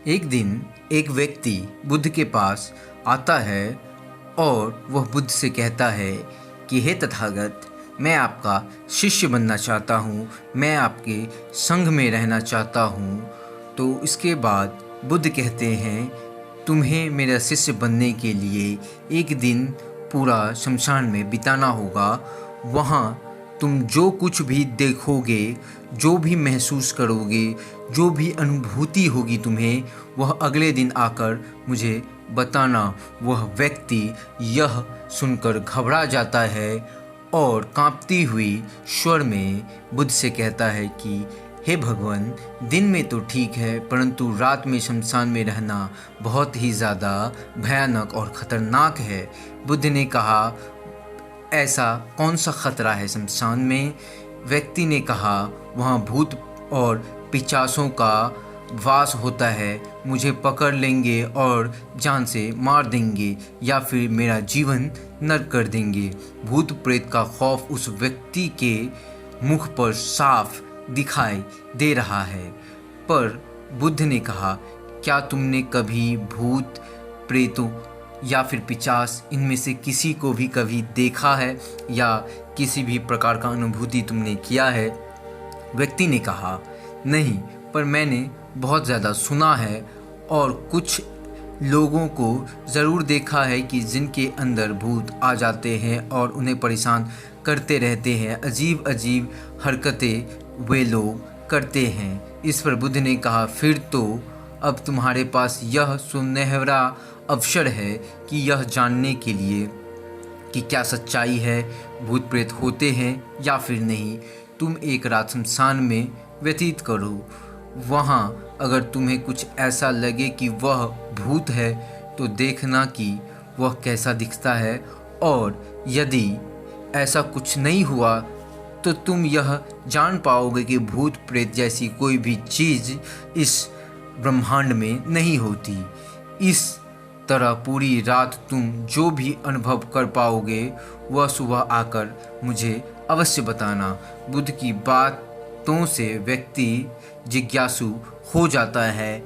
एक दिन एक व्यक्ति बुद्ध के पास आता है और वह बुद्ध से कहता है कि हे तथागत, मैं आपका शिष्य बनना चाहता हूँ, मैं आपके संग में रहना चाहता हूँ। तो इसके बाद बुद्ध कहते हैं, तुम्हें मेरा शिष्य बनने के लिए एक दिन पूरा शमशान में बिताना होगा। वहाँ तुम जो कुछ भी देखोगे, जो भी महसूस करोगे, जो भी अनुभूति होगी तुम्हें, वह अगले दिन आकर मुझे बताना। वह व्यक्ति यह सुनकर घबरा जाता है और कांपती हुई स्वर में बुद्ध से कहता है कि हे भगवान, दिन में तो ठीक है, परंतु रात में शमशान में रहना बहुत ही ज़्यादा भयानक और ख़तरनाक है। बुद्ध ने कहा, ऐसा कौन सा खतरा है शमशान में? व्यक्ति ने कहा, वहाँ भूत और पिशाचों का वास होता है, मुझे पकड़ लेंगे और जान से मार देंगे या फिर मेरा जीवन नर्क कर देंगे। भूत प्रेत का खौफ उस व्यक्ति के मुख पर साफ दिखाई दे रहा है। पर बुद्ध ने कहा, क्या तुमने कभी भूत प्रेतों या फिर पिशाच, इनमें से किसी को भी कभी देखा है या किसी भी प्रकार का अनुभूति तुमने किया है? व्यक्ति ने कहा, नहीं, पर मैंने बहुत ज़्यादा सुना है और कुछ लोगों को ज़रूर देखा है कि जिनके अंदर भूत आ जाते हैं और उन्हें परेशान करते रहते हैं, अजीब अजीब हरकतें वे लोग करते हैं। इस पर बुद्ध ने कहा, फिर तो अब तुम्हारे पास यह सुनहरा अवसर है कि यह जानने के लिए कि क्या सच्चाई है, भूत प्रेत होते हैं या फिर नहीं। तुम एक रात शमशान में व्यतीत करो। वहाँ अगर तुम्हें कुछ ऐसा लगे कि वह भूत है तो देखना कि वह कैसा दिखता है, और यदि ऐसा कुछ नहीं हुआ तो तुम यह जान पाओगे कि भूत प्रेत जैसी कोई भी चीज़ इस ब्रह्मांड में नहीं होती। इस तरह पूरी रात तुम जो भी अनुभव कर पाओगे वह सुबह आकर मुझे अवश्य बताना। बुद्ध की बातों से व्यक्ति जिज्ञासु हो जाता है।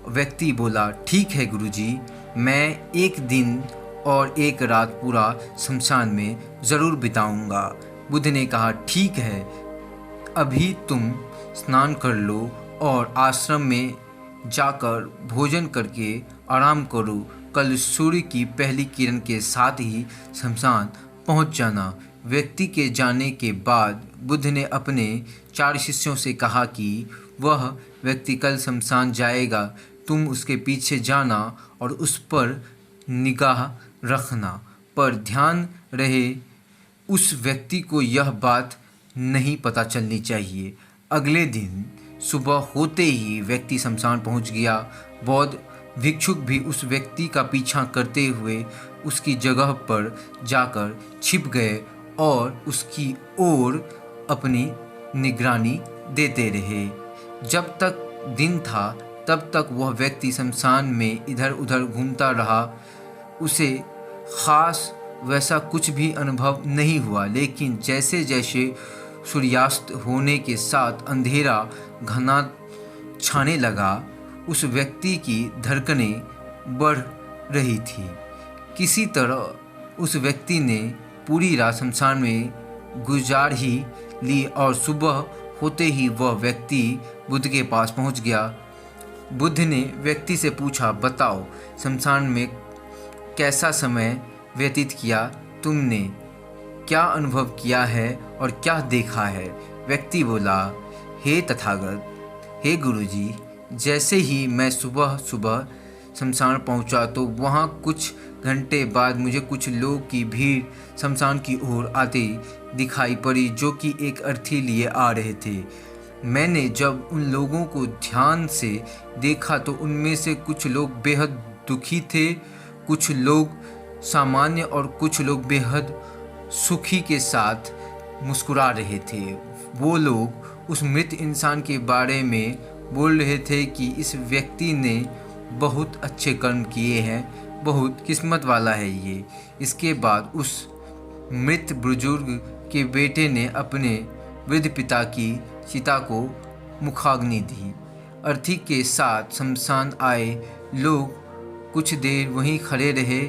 व्यक्ति बोला, ठीक है गुरुजी, मैं एक दिन और एक रात पूरा शमशान में ज़रूर बिताऊंगा। बुद्ध ने कहा, ठीक है, अभी तुम स्नान कर लो और आश्रम में जाकर भोजन करके आराम करो। कल सूर्य की पहली किरण के साथ ही शमशान पहुंच जाना। व्यक्ति के जाने के बाद बुद्ध ने अपने 4 शिष्यों से कहा कि वह व्यक्ति कल शमशान जाएगा, तुम उसके पीछे जाना और उस पर निगाह रखना। पर ध्यान रहे, उस व्यक्ति को यह बात नहीं पता चलनी चाहिए। अगले दिन सुबह होते ही व्यक्ति शमशान पहुंच गया। बौद्ध भिक्षुक भी उस व्यक्ति का पीछा करते हुए उसकी जगह पर जाकर छिप गए और उसकी ओर अपनी निगरानी देते रहे। जब तक दिन था तब तक वह व्यक्ति शमशान में इधर उधर घूमता रहा। उसे ख़ास वैसा कुछ भी अनुभव नहीं हुआ, लेकिन जैसे जैसे सूर्यास्त होने के साथ अंधेरा घना छाने लगा, उस व्यक्ति की धड़कनें बढ़ रही थी। किसी तरह उस व्यक्ति ने पूरी रात शमशान में गुजार ही ली और सुबह होते ही वह व्यक्ति बुद्ध के पास पहुंच गया। बुद्ध ने व्यक्ति से पूछा, बताओ, शमशान में कैसा समय व्यतीत किया तुमने? क्या अनुभव किया है और क्या देखा है? व्यक्ति बोला, हे तथागत, हे गुरुजी, जैसे ही मैं सुबह सुबह शमशान पहुंचा तो वहां कुछ घंटे बाद मुझे कुछ लोग की भीड़ शमशान की ओर आती दिखाई पड़ी, जो कि एक अर्थी लिए आ रहे थे। मैंने जब उन लोगों को ध्यान से देखा तो उनमें से कुछ लोग बेहद दुखी थे, कुछ लोग सामान्य और कुछ लोग बेहद सुखी के साथ मुस्कुरा रहे थे। वो लोग उस मृत इंसान के बारे में बोल रहे थे कि इस व्यक्ति ने बहुत अच्छे कर्म किए हैं, बहुत किस्मत वाला है ये। इसके बाद उस मृत बुजुर्ग के बेटे ने अपने वृद्ध पिता की चिता को मुखाग्नि दी। अर्थी के साथ शमशान आए। लोग कुछ देर वहीं खड़े रहे।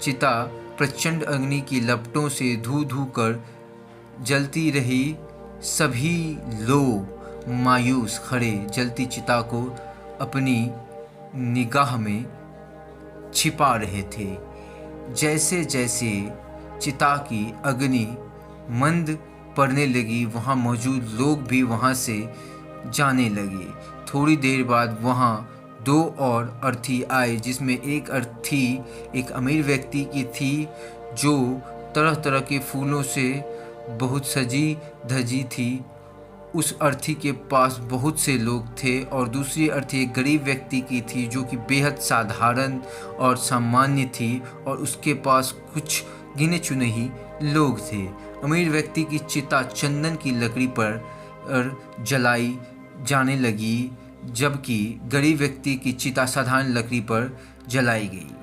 चिता प्रचंड अग्नि की लपटों से धू धू कर जलती रही। सभी लोग मायूस खड़े जलती चिता को अपनी निगाह में छिपा रहे थे। जैसे जैसे चिता की अग्नि मंद पड़ने लगी, वहाँ मौजूद लोग भी वहाँ से जाने लगे। थोड़ी देर बाद वहाँ 2 और अर्थी आए, जिसमें एक अर्थी एक अमीर व्यक्ति की थी जो तरह तरह के फूलों से बहुत सजी धजी थी। उस अर्थी के पास बहुत से लोग थे। और दूसरी अर्थी एक गरीब व्यक्ति की थी जो कि बेहद साधारण और सामान्य थी, और उसके पास कुछ गिने चुने ही लोग थे। अमीर व्यक्ति की चिता चंदन की लकड़ी पर जलाई जाने लगी, जबकि गरीब व्यक्ति की चिता साधारण लकड़ी पर जलाई गई।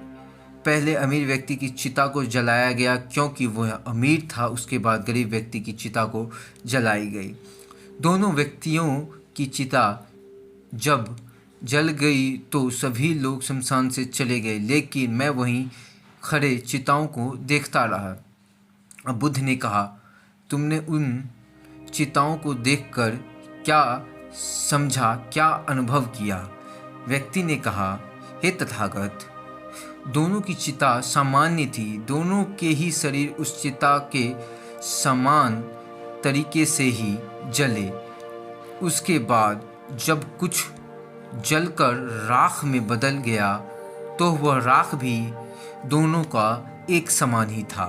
पहले अमीर व्यक्ति की चिता को जलाया गया क्योंकि वह अमीर था। उसके बाद गरीब व्यक्ति की चिता को जलाई गई। दोनों व्यक्तियों की चिता जब जल गई तो सभी लोग शमशान से चले गए, लेकिन मैं वहीं खड़े चिताओं को देखता रहा। अब बुद्ध ने कहा, तुमने उन चिताओं को देखकर क्या समझा, क्या अनुभव किया? व्यक्ति ने कहा, हे तथागत, दोनों की चिता सामान्य थी। दोनों के ही शरीर उस चिता के समान तरीके से ही जले। उसके बाद जब कुछ जलकर राख में बदल गया तो वह राख भी दोनों का एक समान ही था।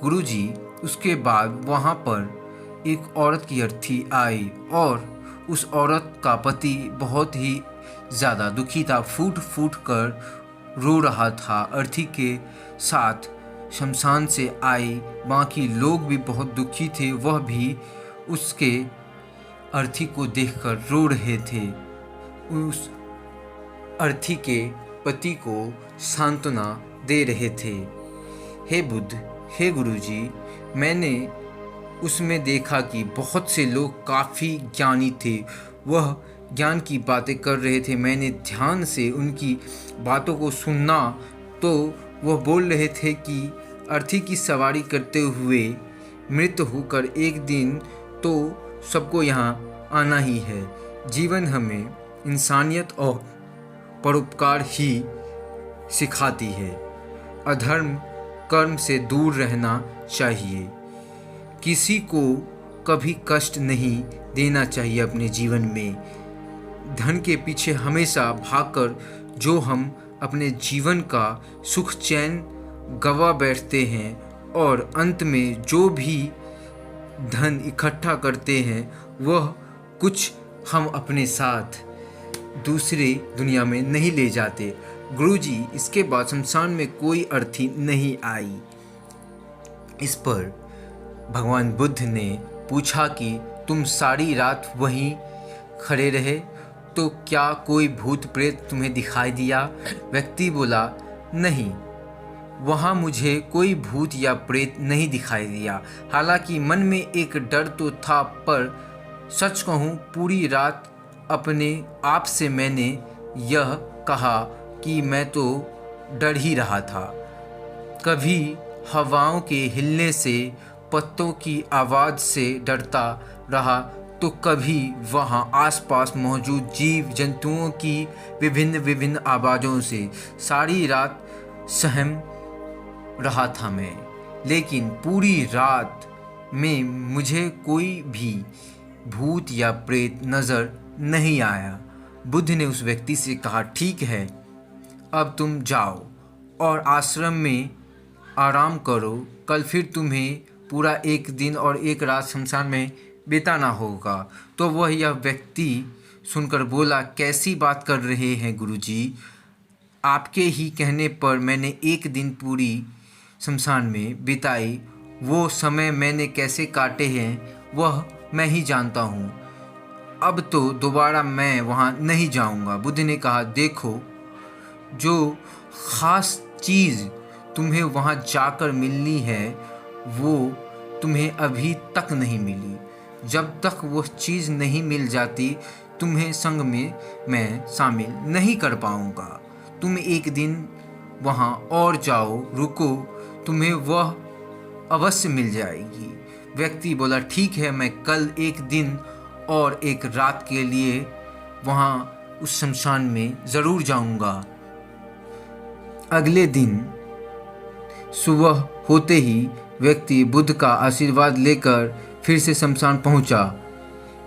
गुरुजी, उसके बाद वहाँ पर एक औरत की अर्थी आई और उस औरत का पति बहुत ही ज़्यादा दुखी था, फूट फूट कर रो रहा था। अर्थी के साथ शमशान से आए बाकी लोग भी बहुत दुखी थे। वह भी उसके अर्थी को देखकर रो रहे थे। उस अर्थी के पति को सांत्वना दे रहे थे। हे बुद्ध, हे गुरुजी, मैंने उसमें देखा कि बहुत से लोग काफ़ी ज्ञानी थे। वह ज्ञान की बातें कर रहे थे। मैंने ध्यान से उनकी बातों को सुना तो वह बोल रहे थे कि अर्थी की सवारी करते हुए मृत होकर एक दिन तो सबको यहाँ आना ही है। जीवन हमें इंसानियत और परोपकार ही सिखाती है। अधर्म कर्म से दूर रहना चाहिए। किसी को कभी कष्ट नहीं देना चाहिए अपने जीवन में। धन के पीछे हमेशा भागकर जो हम अपने जीवन का सुख चैन गवा बैठते हैं और अंत में जो भी धन इकट्ठा करते हैं वह कुछ हम अपने साथ दूसरे दुनिया में नहीं ले जाते। गुरुजी, इसके बाद शमशान में कोई अर्थी नहीं आई। इस पर भगवान बुद्ध ने पूछा कि तुम सारी रात वहीं खड़े रहे तो क्या कोई भूत प्रेत तुम्हें दिखाई दिया? व्यक्ति बोला, नहीं, वहाँ मुझे कोई भूत या प्रेत नहीं दिखाई दिया। हालांकि मन में एक डर तो था, पर सच कहूँ पूरी रात अपने आप से मैंने यह कहा कि मैं तो डर ही रहा था। कभी हवाओं के हिलने से, पत्तों की आवाज़ से डरता रहा तो कभी वहाँ आसपास मौजूद जीव जंतुओं की विभिन्न विभिन्न आवाज़ों से। सारी रात सहम रहा था मैं, लेकिन पूरी रात में मुझे कोई भी भूत या प्रेत नज़र नहीं आया। बुद्ध ने उस व्यक्ति से कहा, ठीक है, अब तुम जाओ और आश्रम में आराम करो। कल फिर तुम्हें पूरा एक दिन और एक रात शमशान में बिताना होगा। तो वह यह व्यक्ति सुनकर बोला, कैसी बात कर रहे हैं गुरुजी? आपके ही कहने पर मैंने एक दिन पूरी शमशान में बिताई। वो समय मैंने कैसे काटे हैं वह मैं ही जानता हूँ। अब तो दोबारा मैं वहाँ नहीं जाऊँगा। बुद्ध ने कहा, देखो, जो ख़ास चीज़ तुम्हें वहाँ जाकर मिलनी है वो तुम्हें अभी तक नहीं मिली। जब तक वो चीज़ नहीं मिल जाती तुम्हें संग में मैं शामिल नहीं कर पाऊँगा। तुम एक दिन वहाँ और जाओ, रुको, तुम्हें वह अवश्य मिल जाएगी। व्यक्ति बोला, ठीक है, मैं कल एक दिन और एक रात के लिए वहाँ उस शमशान में ज़रूर जाऊँगा। अगले दिन सुबह होते ही व्यक्ति बुद्ध का आशीर्वाद लेकर फिर से शमशान पहुँचा।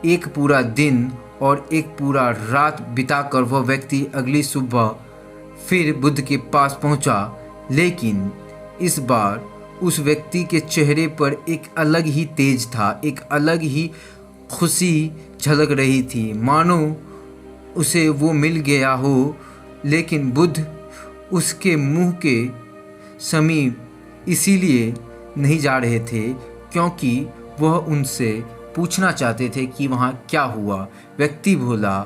एक पूरा दिन और एक पूरा रात बिताकर वह व्यक्ति अगली सुबह फिर बुद्ध के पास पहुँचा, लेकिन इस बार उस व्यक्ति के चेहरे पर एक अलग ही तेज था, एक अलग ही खुशी झलक रही थी, मानो उसे वो मिल गया हो। लेकिन बुद्ध उसके मुंह के समीप इसीलिए नहीं जा रहे थे क्योंकि वह उनसे पूछना चाहते थे कि वहाँ क्या हुआ। व्यक्ति बोला,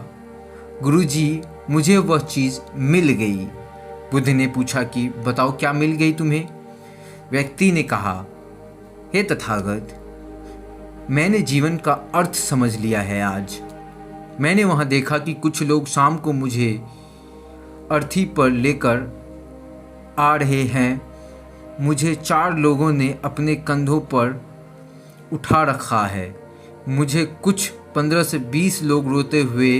गुरुजी, मुझे वह चीज़ मिल गई। बुद्ध ने पूछा कि बताओ क्या मिल गई तुम्हें। व्यक्ति ने कहा, हे तथागत, मैंने जीवन का अर्थ समझ लिया है। आज मैंने वहाँ देखा कि कुछ लोग शाम को मुझे अर्थी पर लेकर आ रहे हैं। मुझे 4 लोगों ने अपने कंधों पर उठा रखा है। मुझे कुछ 15 से 20 लोग रोते हुए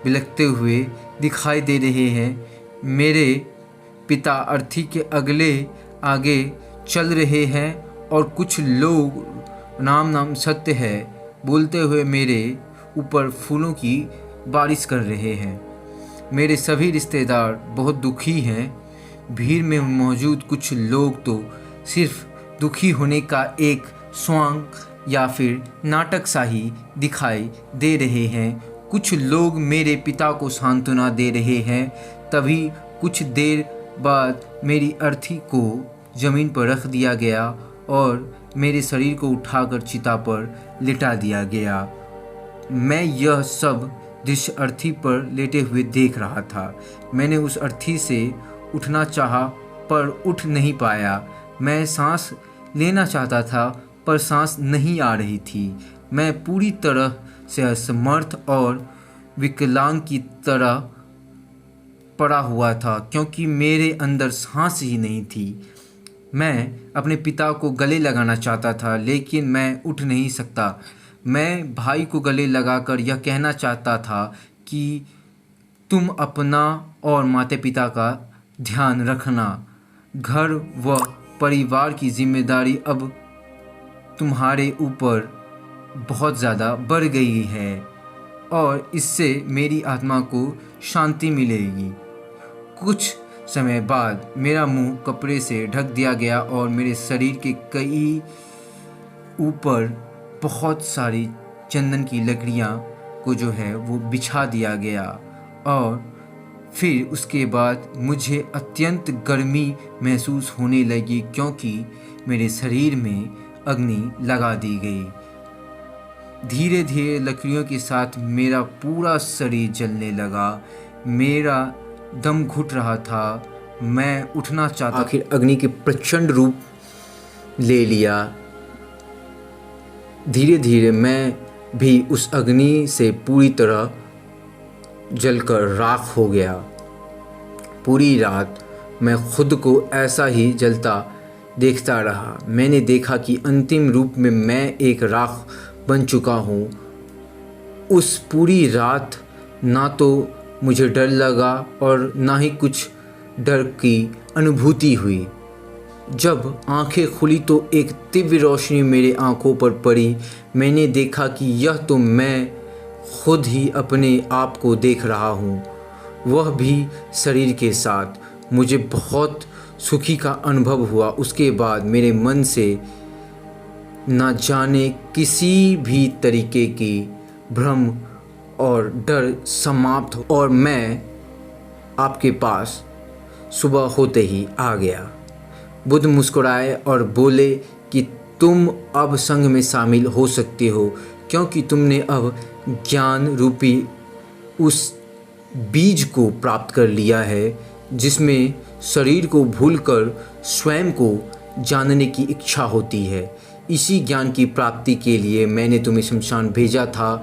बिलखते हुए दिखाई दे रहे हैं। मेरे पिता अर्थी के आगे चल रहे हैं और कुछ लोग नाम सत्य है बोलते हुए मेरे ऊपर फूलों की बारिश कर रहे हैं। मेरे सभी रिश्तेदार बहुत दुखी हैं। भीड़ में मौजूद कुछ लोग तो सिर्फ दुखी होने का एक स्वांग या फिर नाटक सा ही दिखाई दे रहे हैं। कुछ लोग मेरे पिता को सांत्वना दे रहे हैं। तभी कुछ देर बाद मेरी अर्थी को ज़मीन पर रख दिया गया और मेरे शरीर को उठाकर चिता पर लिटा दिया गया। मैं यह सब दृश्य अर्थी पर लेटे हुए देख रहा था। मैंने उस अर्थी से उठना चाहा पर उठ नहीं पाया। मैं सांस लेना चाहता था पर सांस नहीं आ रही थी। मैं पूरी तरह से असमर्थ और विकलांग की तरह पड़ा हुआ था क्योंकि मेरे अंदर सांस ही नहीं थी। मैं अपने पिता को गले लगाना चाहता था लेकिन मैं उठ नहीं सकता। मैं भाई को गले लगाकर यह कहना चाहता था कि तुम अपना और माता पिता का ध्यान रखना। घर व परिवार की जिम्मेदारी अब तुम्हारे ऊपर बहुत ज़्यादा बढ़ गई है और इससे मेरी आत्मा को शांति मिलेगी। कुछ समय बाद मेरा मुंह कपड़े से ढक दिया गया और मेरे शरीर के कई ऊपर बहुत सारी चंदन की लकड़ियाँ को जो है वो बिछा दिया गया और फिर उसके बाद मुझे अत्यंत गर्मी महसूस होने लगी क्योंकि मेरे शरीर में अग्नि लगा दी गई। धीरे धीरे लकड़ियों के साथ मेरा पूरा शरीर जलने लगा। मेरा दम घुट रहा था। मैं उठना चाहता, आखिर अग्नि के प्रचंड रूप ले लिया। धीरे धीरे मैं भी उस अग्नि से पूरी तरह जलकर राख हो गया। पूरी रात मैं खुद को ऐसा ही जलता देखता रहा। मैंने देखा कि अंतिम रूप में मैं एक राख बन चुका हूँ। उस पूरी रात ना तो मुझे डर लगा और ना ही कुछ डर की अनुभूति हुई। जब आंखें खुली तो एक तीव्र रोशनी मेरे आंखों पर पड़ी। मैंने देखा कि यह तो मैं खुद ही अपने आप को देख रहा हूँ, वह भी शरीर के साथ। मुझे बहुत सुखी का अनुभव हुआ। उसके बाद मेरे मन से न जाने किसी भी तरीके की भ्रम और डर समाप्त हो और मैं आपके पास सुबह होते ही आ गया। बुद्ध मुस्कुराए और बोले कि तुम अब संघ में शामिल हो सकते हो क्योंकि तुमने अब ज्ञान रूपी उस बीज को प्राप्त कर लिया है जिसमें शरीर को भूलकर स्वयं को जानने की इच्छा होती है। इसी ज्ञान की प्राप्ति के लिए मैंने तुम्हें शमशान भेजा था।